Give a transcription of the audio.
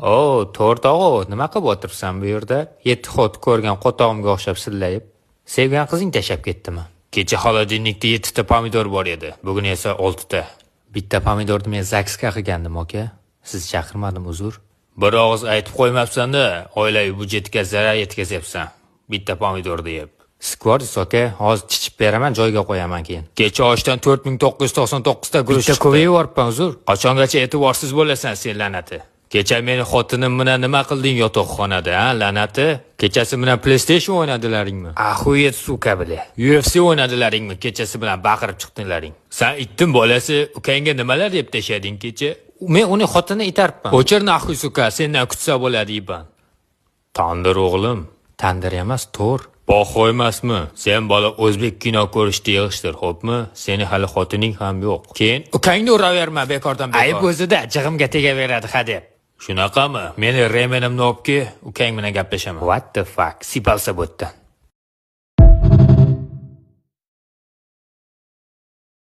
O, to'rtog'u, nima qilib o'tiribsan bu yerda? 7 xot ko'rgan qotog'imga o'xshab sillayib. Sevgan qizing tashab ketdimi? Kecha xolodilnikda 7 ta pomidor bor edi. Bugun esa 6 ta. Bitta pomidorni men zaksga qilgandim, aka. Siz chaqirmadim, uzr. Bir og'iz aytib qo'ymabsan-da, oilaviy budjetga zarar yetkazyapsan. Bitta pomidorni yeb. Skvordis aka, hozir chichib beraman, joyiga qo'yaman keyin. Kecha oshdan 4999 ta guruch chiqdi. Bitta ko'payib yuboribman, uzr. Qachongacha e'tiborsiz bo'lasan sen la'nati? Kecha meni xotinim bilan nima qilding yotoqxonada, ha, la'nati? Kechasi bilan PlayStation o'ynadilaringmi? Axuyet suka bile. UFC o'ynadilaringmi? Kechasi bilan baqirib chiqdinglaring. Sen ittin bolasi, ukangga nimalar deb tashading kecha? Men uni xotini itaribman. O'chir naxuy suka, sendan kutsa bo'ladi iban. Tandir o'g'lim, tandir emas, to'r. Baho emasmi? Sen bola o'zbek kino ko'rishni yig'ishtir, xo'pmi? Seni hali xotining ham yo'q. Keyin ukangni uraverma bekordan bekor. Ayb o'zida jig'imga tegaveradi hadeb. Shunaqami? Meni remenimni olib ke, ukang bilan gaplashaman. What the fuck? Sipalsa bo'tdan.